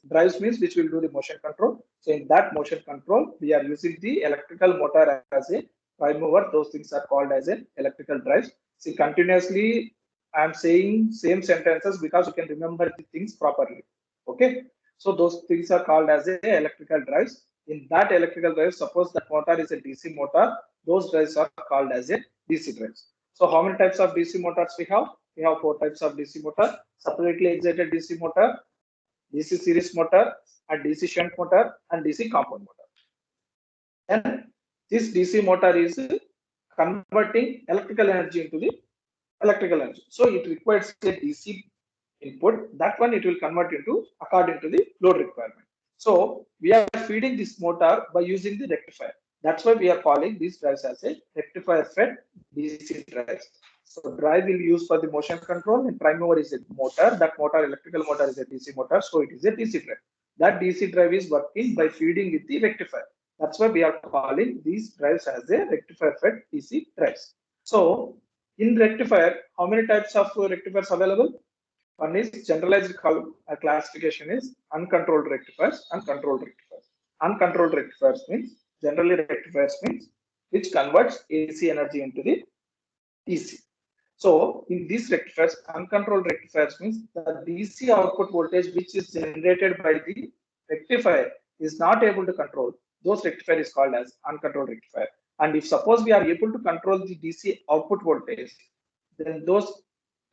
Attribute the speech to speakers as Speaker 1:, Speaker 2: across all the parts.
Speaker 1: drives means which will do the motion control. So in that motion control, we are using the electrical motor as a prime mover. Those things are called as an electrical drives. See, continuously I am saying same sentences because you can remember the things properly. Okay. So those things are called as a electrical drives. In that electrical drive, suppose that motor is a DC motor, those drives are called as a DC drives. So how many types of DC motors we have? We have 4 types of DC motor: separately excited DC motor, DC series motor, and DC shunt motor, and DC compound motor. And this DC motor is converting electrical energy into the electrical energy. So it requires a DC input. That one it will convert into according to the load requirement. So we are feeding this motor by using the rectifier. That's why we are calling these drives as a rectifier fed DC drives. So drive will use for the motion control, and prime mover is a motor. That motor, electrical motor, is a DC motor, so it is a DC drive. That DC drive is working by feeding with the rectifier. That's why we are calling these drives as a rectifier fed DC drives. So in rectifier, how many types of rectifiers available? One is generalized classification is uncontrolled rectifiers and controlled rectifiers. Uncontrolled rectifiers means, generally rectifiers means which converts AC energy into the DC. So in these rectifiers, uncontrolled rectifiers means the DC output voltage which is generated by the rectifier is not able to control. Those rectifier is called as uncontrolled rectifier. And if suppose we are able to control the DC output voltage, then those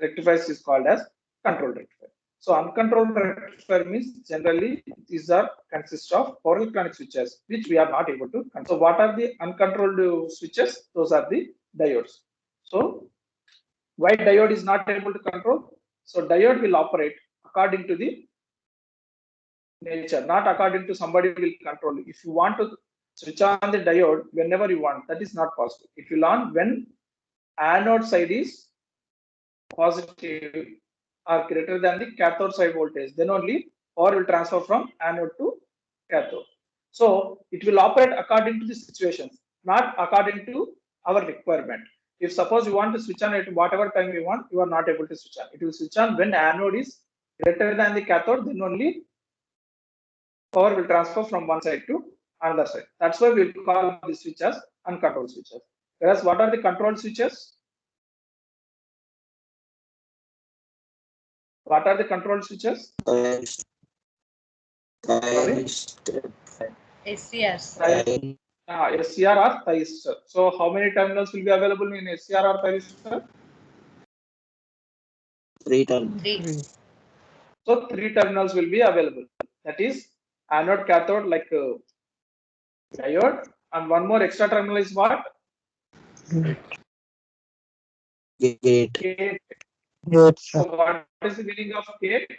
Speaker 1: rectifiers is called as controlled rectifier. So uncontrolled rectifier means generally these are consist of power electronic switches which we are not able to control. So what are the uncontrolled switches? Those are the diodes. So why diode is not able to control? So diode will operate according to the nature, not according to somebody will control. If you want to switch on the diode whenever you want, that is not possible. It will on when anode side is positive or greater than the cathode side voltage, then only power will transfer from anode to cathode. So it will operate according to the situations, not according to our requirement. If suppose you want to switch on at whatever time you want, you are not able to switch on. It will switch on when anode is greater than the cathode, then only power will transfer from one side to another side. That's why we call these switches uncontrolled switches. Whereas what are the controlled switches? What are the controlled switches?
Speaker 2: SCR.
Speaker 1: SCR or thyristor. So how many terminals will be available in SCR or thyristor?
Speaker 3: 3 terminals.
Speaker 2: 3.
Speaker 1: So 3 terminals will be available. That is anode, cathode, like diode, and one more extra terminal is what?
Speaker 3: Gate.
Speaker 1: Gate.
Speaker 4: Good,
Speaker 1: So
Speaker 4: sir.
Speaker 1: what is the meaning of gate?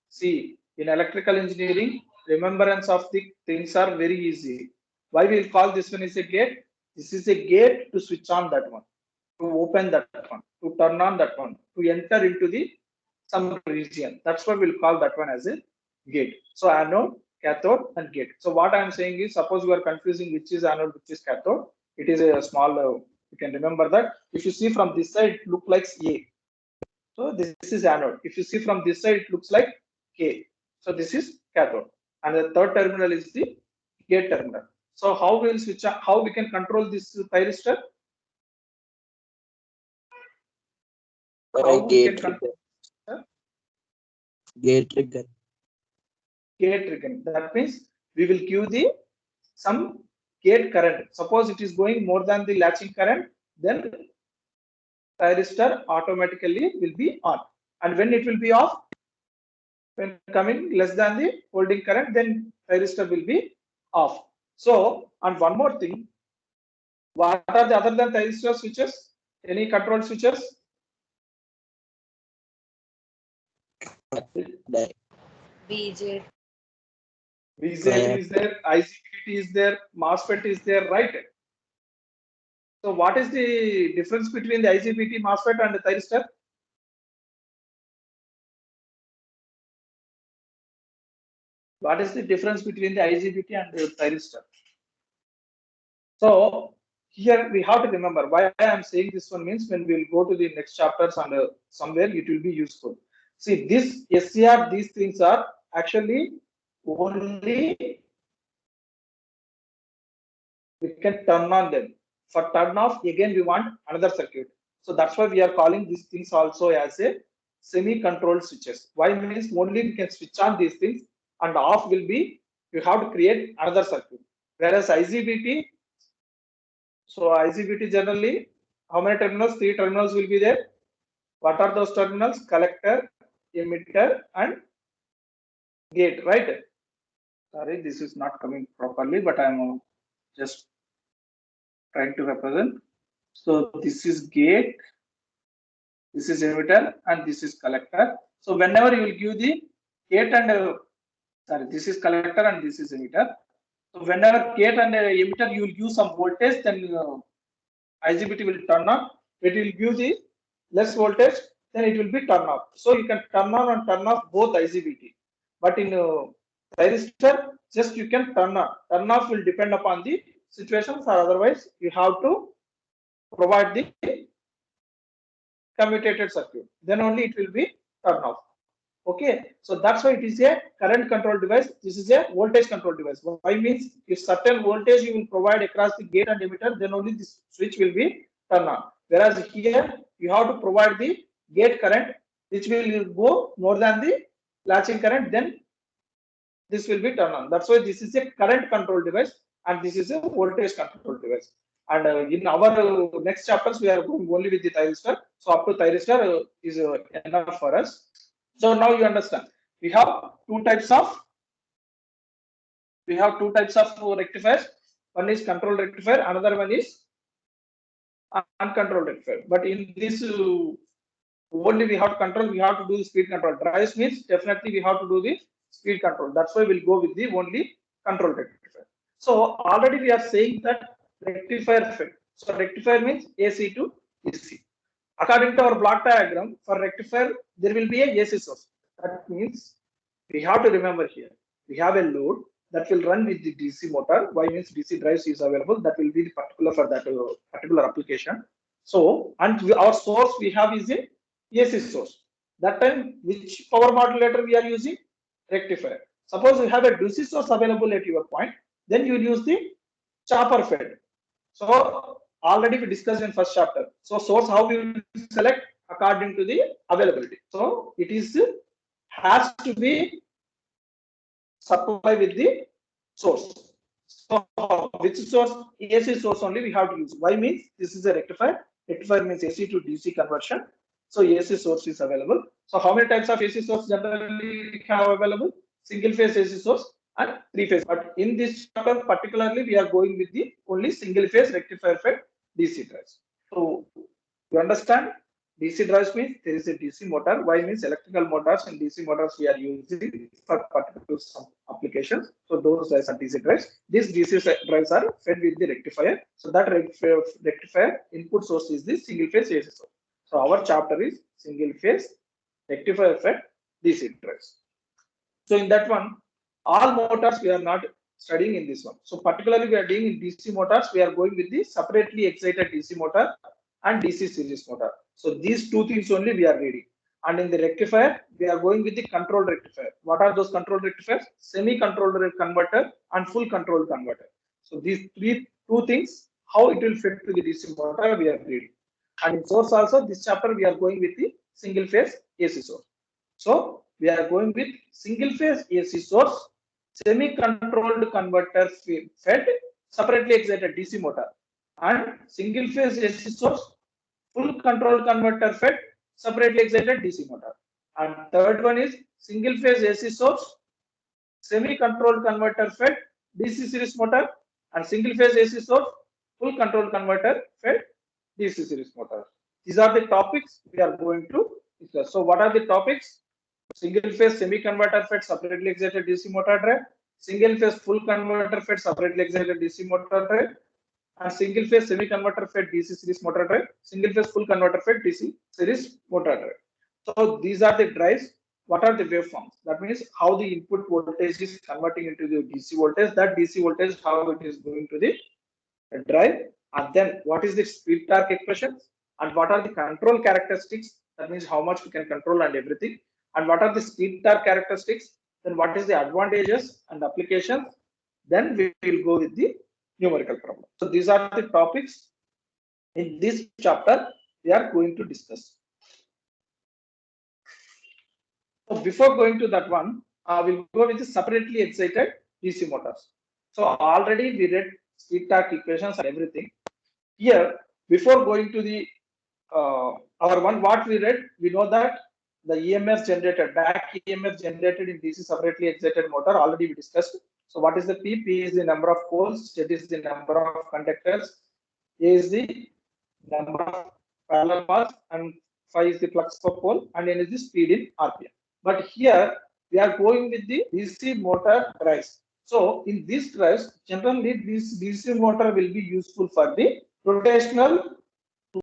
Speaker 1: See, in electrical engineering, remembrance of the things are very easy. Why we will call this one is a gate? This is a gate to switch on that one, to open that one, to turn on that one, to enter into the some region. That's why we'll call that one as a gate. So anode, cathode, and gate. So what I'm saying is, suppose you are confusing which is anode, which is cathode. It is a small. You can remember that. If you see from this side, it look like A. So this is anode. If you see from this side, it looks like K. So this is cathode. And the third terminal is the gate terminal. So how we will switch on, how we can control this thyristor? How we can control
Speaker 3: Gate trigger.
Speaker 1: gate triggering. That means we will give the some gate current. Suppose it is going more than the latching current, then thyristor automatically will be on. And when it will be off, when coming less than the holding current, then thyristor will be off. So, and one more thing, what are the other than thyristor switches? Any control switches?
Speaker 2: BJ.
Speaker 1: VJ is there, IGBT is there, MOSFET is there, right? So what is the difference between the IGBT, MOSFET and the thyristor? What is the difference between the IGBT and the thyristor? So here we have to remember why I am saying this one means when we will go to the next chapters and somewhere it will be useful. See, this SCR, these things are actually only we can turn on them. For turn off, again we want another circuit. So that's why we are calling these things also as a semi-controlled switches. Why means only we can switch on these things, and off will be you have to create another circuit. Whereas IGBT, so IGBT generally, how many terminals? 3 terminals will be there. What are those terminals? Collector, emitter, and gate, right? Sorry, this is not coming properly, but I'm just trying to represent. So this is gate, this is emitter, and this is collector. So whenever you will give the gate and sorry, this is collector and this is emitter. So whenever gate and emitter, you will give some voltage, then IGBT will turn on. It will give the less voltage, then it will be turn off. So you can turn on and turn off both IGBT. But in thyristor, just you can turn on. Turn off will depend upon the situations, or otherwise you have to provide the commutated circuit. Then only it will be turned off. Okay, so that's why it is a current control device. This is a voltage control device. Why means if certain voltage you will provide across the gate and emitter, then only this switch will be turned on. Whereas here you have to provide the gate current, which will go more than the latching current, then this will be turned on. That's why this is a current control device and this is a voltage control device. And in our next chapters, we are going only with the thyristor. So up to thyristor is enough for us. So now you understand. We have two types of rectifiers. One is control rectifier, another one is uncontrolled rectifier. But in this only we have control, we have to do the speed control. Drives means definitely we have to do the speed control. That's why we'll go with the only control rectifier. So already we are saying that rectifier effect. So rectifier means AC to DC. According to our block diagram, for rectifier, there will be a AC source. That means we have to remember here, we have a load that will run with the DC motor. Why means DC drives is available. That will be the particular for that particular application. So, and our source we have is a AC source. That time, which power modulator we are using? Rectifier. Suppose you have a DC source available at your point, then you will use the chopper fed. So already we discussed in first chapter. So source how we will select according to the availability. So it is has to be supply with the source. So which source? AC source only we have to use. Why means this is a rectifier. Rectifier means AC to DC conversion. So AC source is available. So how many types of AC source generally we have available? Single phase AC source and 3-phase. But in this chapter particularly we are going with the only single phase rectifier fed DC drives. So you understand? DC drives means there is a DC motor. Why means electrical motors and DC motors we are using for particular some applications. So those drives are DC drives. These DC drives are fed with the rectifier. So that rectifier input source is the single phase AC source. So our chapter is single phase rectifier fed DC drives. So in that one, all motors we are not studying in this one. So particularly we are doing in DC motors, we are going with the separately excited DC motor and DC series motor. So these two things only we are reading. And in the rectifier, we are going with the control rectifier. What are those control rectifiers? Semi-controlled converter and full control converter. So these two things, how it will fit to the DC motor, we are reading. And in source also, this chapter we are going with the single phase AC source. So we are going with single phase AC source, semi-controlled converter fed separately excited DC motor, and single phase AC source, full control converter fed separately excited DC motor. And third one is single phase AC source, semi-controlled converter fed DC series motor, and single phase AC source, full control converter fed DC series motor. These are the topics we are going to discuss. So what are the topics? Single phase semi-converter fed separately excited DC motor drive, single phase full converter fed separately excited DC motor drive, and single phase semi-converter fed DC series motor drive, single phase full converter fed DC series motor drive. So these are the drives. What are the waveforms? That means how the input voltage is converting into the DC voltage. That DC voltage, how it is going to the drive, and then what is the speed torque expressions, and what are the control characteristics. That means how much we can control and everything. And what are the speed torque characteristics, then what is the advantages and applications, then we will go with the numerical problem. So these are the topics in this chapter we are going to discuss. So before going to that one, we'll go with the separately excited DC motors. So already we read speed torque equations and everything. Here, before going to the our one, what we read, we know that the EMF generated, back EMF generated in DC separately excited motor already we discussed. So what is the P? P is the number of poles, Z is the number of conductors, A is the number of parallel paths, and phi is the flux per pole, and N is the speed in RPM. But here we are going with the DC motor drives. So in these drives, generally this DC motor will be useful for the rotational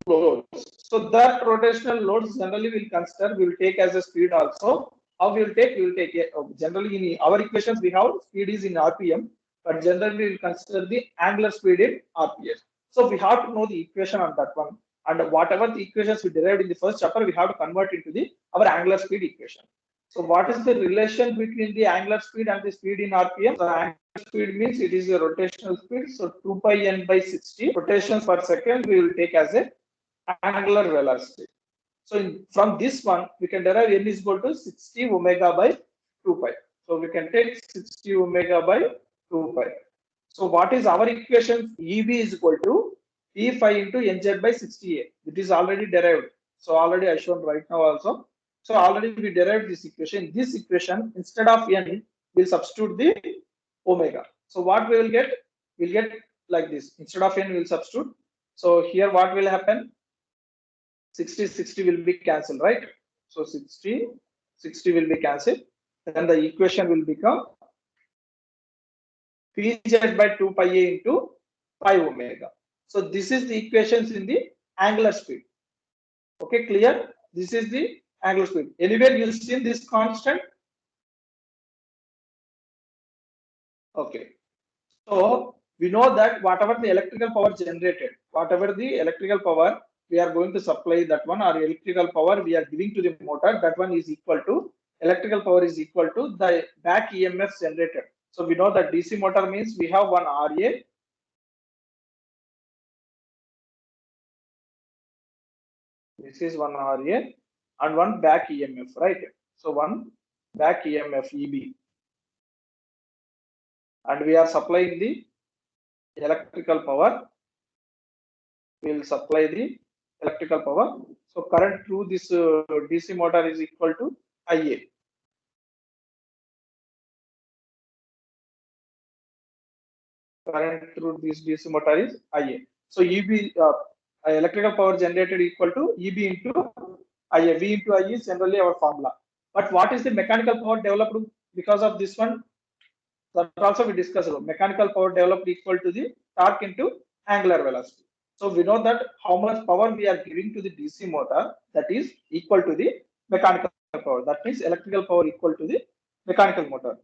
Speaker 1: loads. So that rotational loads generally will consider, we will take as a speed also. How we will take? We will take generally in our equations we have speed is in RPM, but generally we will consider the angular speed in RPS. So we have to know the equation on that one, and whatever the equations we derived in the first chapter, we have to convert into the our angular speed equation. So what is the relation between the angular speed and the speed in RPM? The angular speed means it is a rotational speed. So 2 pi n by 60 rotations per second we will take as a angular velocity. So from this one, we can derive n is equal to 60 omega by 2 pi. So we can take 60 omega by 2 pi. So what is our equation? EB is equal to P phi into NZ by 60A. It is already derived. So already I shown right now also. So already we derived this equation. This equation, instead of n, we'll substitute the omega. So what we will get? We'll get like this. Instead of n, we'll substitute. So here what will happen? 60 will be cancelled, right? So 60 will be cancelled. Then the equation will become Pz by 2 pi a into pi omega. So this is the equations in the angular speed. Okay, clear? This is the angular speed. Anywhere you see this constant? Okay. So we know that whatever the electrical power generated, whatever the electrical power we are going to supply, that one, or electrical power we are giving to the motor, that one is equal to, electrical power is equal to the back EMF generated. So we know that DC motor means we have one RA, this is one RA, and one back EMF, right? So one back EMF EB, and we are supplying the electrical power. We will supply the electrical power. So current through this DC motor is equal to IA. Current through this DC motor is IA. So EB, electrical power generated equal to EB into IA. V into I is generally our formula. But what is the mechanical power developed because of this one? That also we discussed about. Mechanical power developed equal to the torque into angular velocity. So we know that how much power we are giving to the DC motor, that is equal to the mechanical power. That means electrical power equal to the mechanical motor,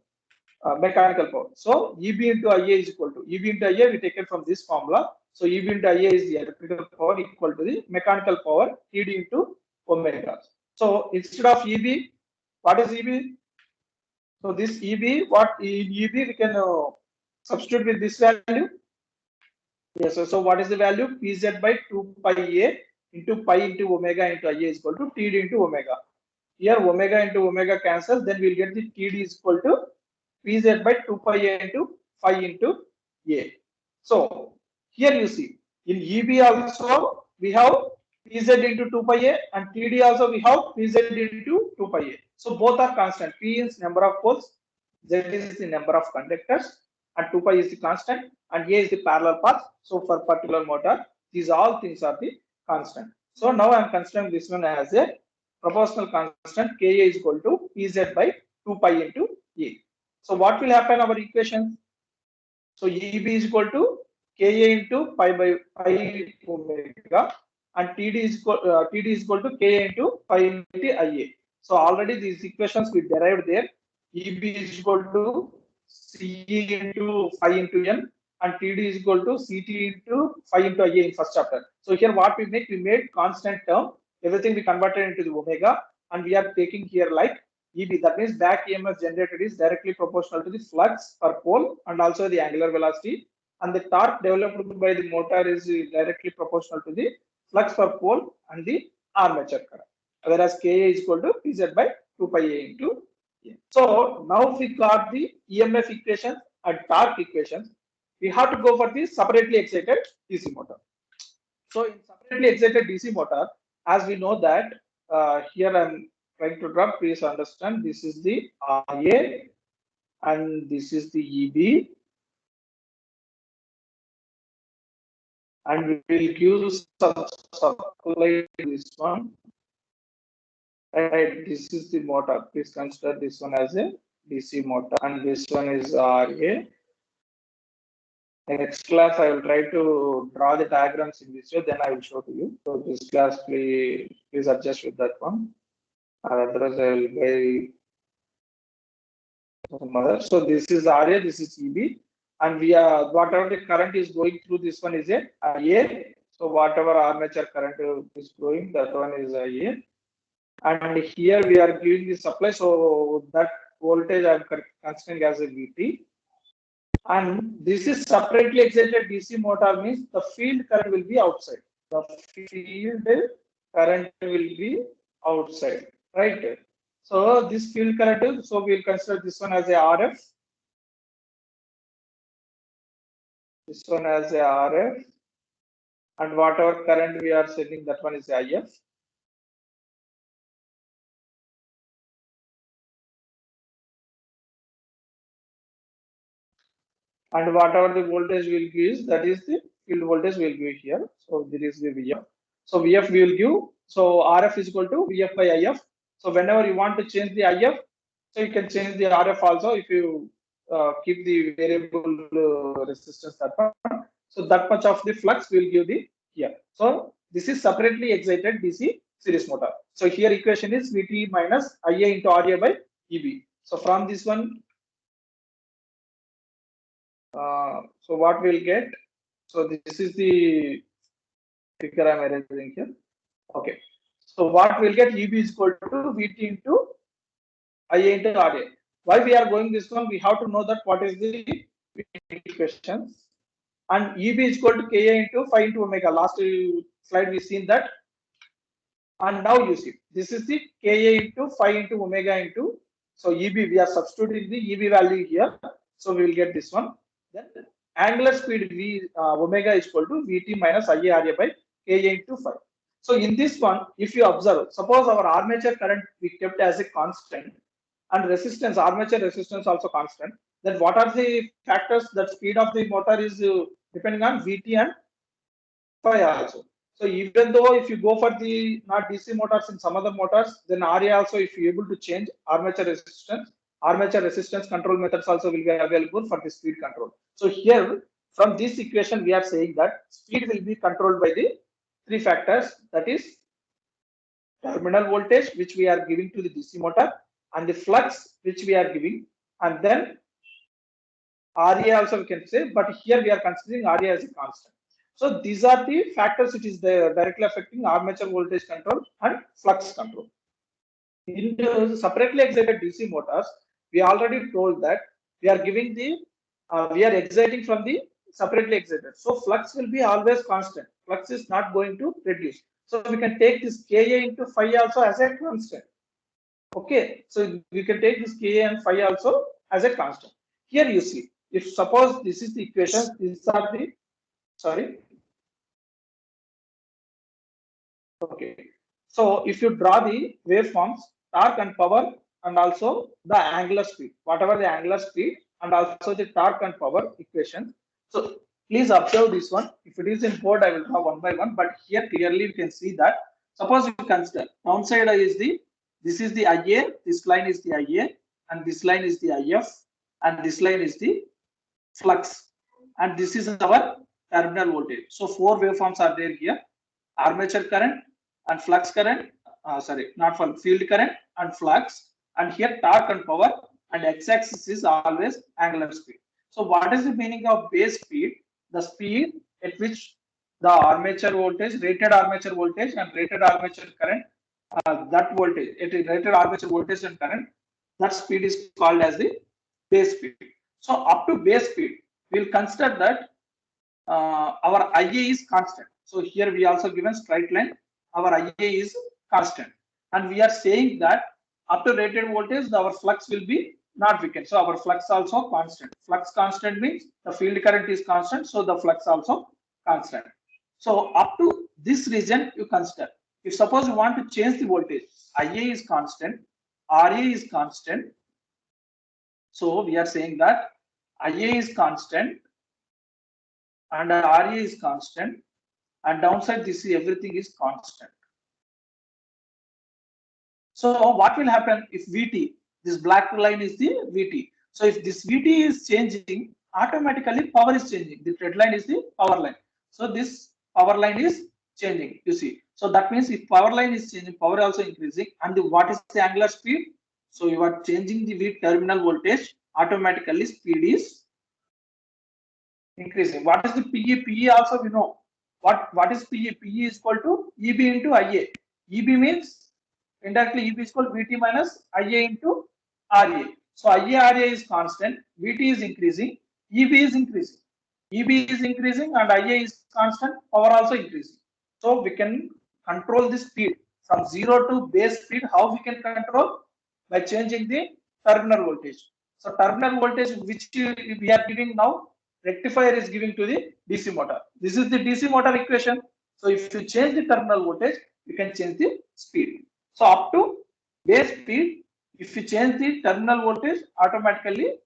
Speaker 1: mechanical power. So EB into IA is equal to, EB into IA we take it from this formula. So EB into IA is the electrical power equal to the mechanical power TD into omega. So instead of EB, what is EB? So this EB, what in EB we can substitute with this value. Yes, so what is the value? Pz by 2 pi a into pi into omega into IA is equal to TD into omega. Here omega into omega cancel, then we'll get the TD is equal to Pz by 2 pi a into phi into a. So here you see in EB also we have Pz into 2 pi a, and TD also we have Pz into 2 pi a. So both are constant. P is number of poles, Z is the number of conductors, and 2 pi is the constant, and A is the parallel path. So for particular motor, these all things are the constant. So now I am considering this one as a proportional constant. Ka is equal to Pz by 2 pi into A. So what will happen our equation? So EB is equal to Ka into pi by pi omega, and TD is equal to Ka into pi into Ia. So already these equations we derived there. EB is equal to CE into phi into N, and TD is equal to CT into phi into IA in first chapter. So here what we make, we made constant term, everything we converted into the omega, and we are taking here like EB, that means back EMF generated is directly proportional to the flux per pole and also the angular velocity, and the torque developed by the motor is directly proportional to the flux per pole and the armature current. Whereas Ka is equal to Pz by 2 pi A into A. So now we got the EMF equation and torque equations. We have to go for the separately excited DC motor. So in separately excited DC motor, as we know that here I'm trying to draw, please understand, this is the RA and this is the EB, and we will give some supply to this one. Right, this is the motor. Please consider this one as a DC motor, and this one is RA. Next class, I will try to draw the diagrams in this way, then I will show to you. So this class, please adjust with that one. Otherwise, I will buy some other. So this is RA, this is EB, and we are whatever the current is going through this one is a IA. So whatever armature current is flowing, that one is IA. And here we are giving the supply, so that voltage I am considering as a VT. And this is separately excited DC motor, means the field current will be outside. The field current will be outside, right? So this field current, so we will consider this one as a RF. This one as a RF. And whatever current we are sending, that one is IF. And whatever the voltage will give, that is the field voltage will give here. So this is the VF. So VF will give. So RF is equal to VF by IF. So whenever you want to change the IF, so you can change the RF also if you keep the variable resistance that one. So that much of the flux will give the here. So this is separately excited DC series motor. So here equation is VT minus IA into RA by EB. So from this one, so what we'll get, so this is the figure I'm arranging here. Okay, so what we'll get, EB is equal to VT into IA into RA. Why we are going this one, we have to know that what is the equation, and EB is equal to Ka into phi into omega. Last slide we seen that, and now you see this is the Ka into phi into omega into, so EB we are substituting the EB value here, so we will get this one. Then angular speed V omega is equal to Vt minus Ia Ra by Ka into phi. So in this one, if you observe, suppose our armature current we kept as a constant, and resistance, armature resistance also constant, then what are the factors that speed of the motor is depending on Vt and phi also. So even though if you go for the not DC motors in some other motors, then Ra also, if you're able to change armature resistance control methods also will be available for the speed control. So here from this equation we are saying that speed will be controlled by the three factors, that is terminal voltage which we are giving to the DC motor, and the flux which we are giving, and then Ra also we can say, but here we are considering Ra as a constant. So these are the factors which is directly affecting armature voltage control and flux control. In the separately excited DC motors, we already told that we are giving the we are exciting from the separately excited, so flux will be always constant. Flux is not going to reduce. So we can take this Ka into phi also as a constant. Okay, so we can take this Ka and phi also as a constant. Here you see, if suppose this is the equation, these are the, sorry. Okay, so if you draw the waveforms, torque and power, and also the angular speed, whatever the angular speed, and also the torque and power equation. So please observe this one. If it is in board, I will draw one by one, but here clearly you can see that. Suppose you consider downside is the, this is the Ia, this line is the Ia, and this line is the IF, and this line is the flux, and this is our terminal voltage. So four waveforms are there here: armature current and flux current, sorry, not for field current and flux, and here torque and power, and x-axis is always angular speed. So what is the meaning of base speed? The speed at which the armature voltage, rated armature voltage and rated armature current, that voltage, rated armature voltage and current that speed is called as the base speed. So up to base speed, we'll consider that our IA is constant. So here we also given straight line, our IA is constant, and we are saying that up to rated voltage, our flux will be not weakened. So our flux also constant. Flux constant means the field current is constant, so the flux also constant. So up to this region, you consider. If suppose you want to change the voltage, IA is constant, RA is constant. So we are saying that IA is constant and RA is constant, and downside this is everything is constant. So what will happen if VT, this black line is the VT. So if this VT is changing, automatically power is changing. The red line is the power line. So this power line is changing, you see. So that means if power line is changing, power also increasing. And what is the angular speed? So you are changing the V terminal voltage, automatically speed is increasing. What is the PE? PE also we know. What is PE? PE is equal to EB into IA. EB means indirectly EB is equal to VT minus IA into RA. So IA RA is constant, VT is increasing, EB is increasing. EB is increasing and IA is constant, power also increasing. So we can control the speed from 0 to base speed. How we can control? By changing the terminal voltage. So terminal voltage which we are giving now, rectifier is giving to the DC motor. This is the DC motor equation. So if you change the terminal voltage, you can change the speed. So up to base speed, if you change the terminal voltage, automatically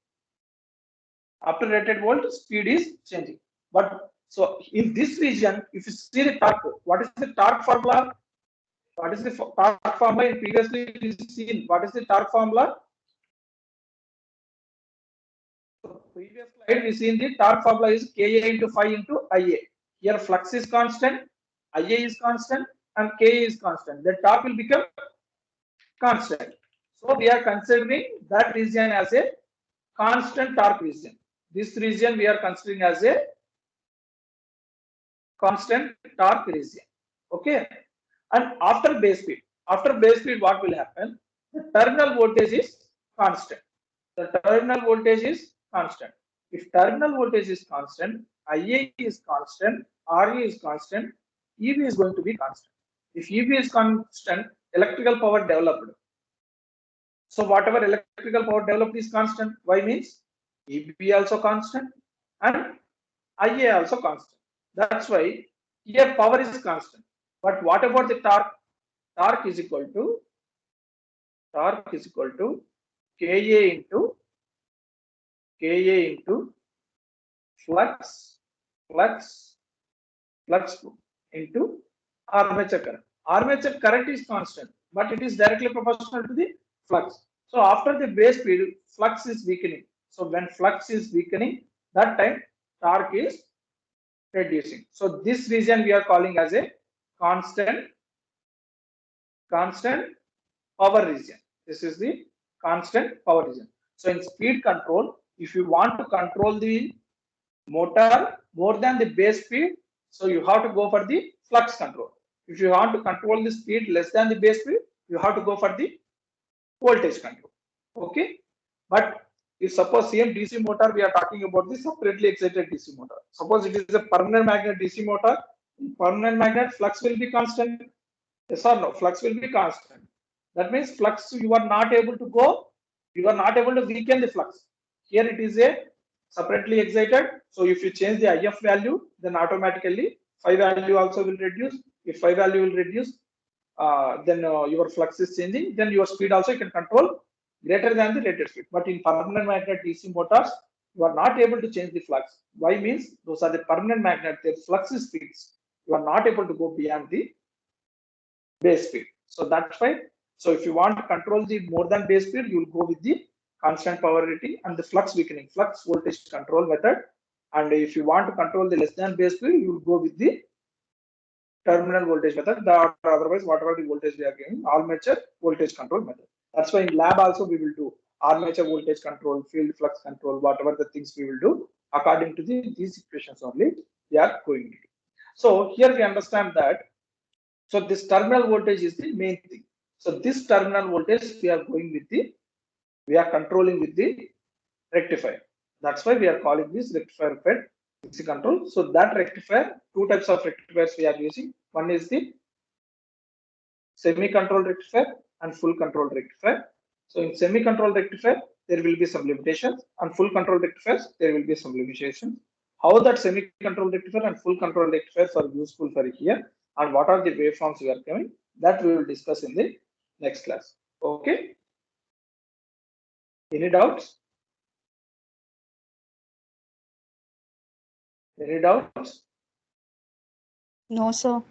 Speaker 1: up to rated volt, speed is changing. But so in this region, if you see the torque, what is the torque formula? What is the torque formula? In previously we seen what is the torque formula? So previous slide we seen the torque formula is Ka into phi into Ia. Here flux is constant, Ia is constant, and Ka is constant. The torque will become constant. So we are considering that region as a constant torque region. This region we are considering as a constant torque region. Okay. And after base speed, what will happen? The terminal voltage is constant. The terminal voltage is constant. If terminal voltage is constant, IA is constant, RE is constant, EB is going to be constant. If EB is constant, electrical power developed. So whatever electrical power developed is constant. Why means EB also constant and IA also constant. That's why here power is constant. But what about the torque? Torque is equal to Ka into flux into armature current. Armature current is constant, but it is directly proportional to the flux. So after the base speed, flux is weakening. So when flux is weakening, that time torque is reducing. So this region we are calling as a constant power region. This is the constant power region. So in speed control, if you want to control the motor more than the base speed, so you have to go for the flux control. If you want to control the speed less than the base speed, you have to go for the voltage control. Okay. But if suppose same DC motor, we are talking about the separately excited DC motor. Suppose it is a permanent magnet DC motor. In permanent magnet, flux will be constant. Yes or no? Flux will be constant. That means flux you are not able to go. You are not able to weaken the flux. Here it is a separately excited. So if you change the IF value, then automatically phi value also will reduce. If phi value will reduce, then your flux is changing. Then your speed also you can control greater than the rated speed. But in permanent magnet DC motors, you are not able to change the flux. Why means those are the permanent magnet, their flux is fixed. You are not able to go beyond the base speed. So that's why. So if you want to control the more than base speed, you will go with the constant power rating and the flux weakening, flux voltage control method. And if you want to control the less than base speed, you will go with the terminal voltage method. Otherwise, whatever the voltage we are giving, armature voltage control method. That's why in lab also we will do armature voltage control, field flux control, whatever the things we will do according to these equations only we are going to do. So here we understand that. So this terminal voltage is the main thing. So this terminal voltage we are going with the We are controlling with the rectifier. That's why we are calling this rectifier fed DC control. So that rectifier, two types of rectifiers we are using. One is the semi-control rectifier and full control rectifier. So in semi-control rectifier, there will be some limitations, and full control rectifiers, there will be some limitations. How that semi-control rectifier and full control rectifiers are useful for here, and what are the waveforms we are coming, that we will discuss in the next class. Okay. Any doubts? Any doubts?
Speaker 4: No, sir.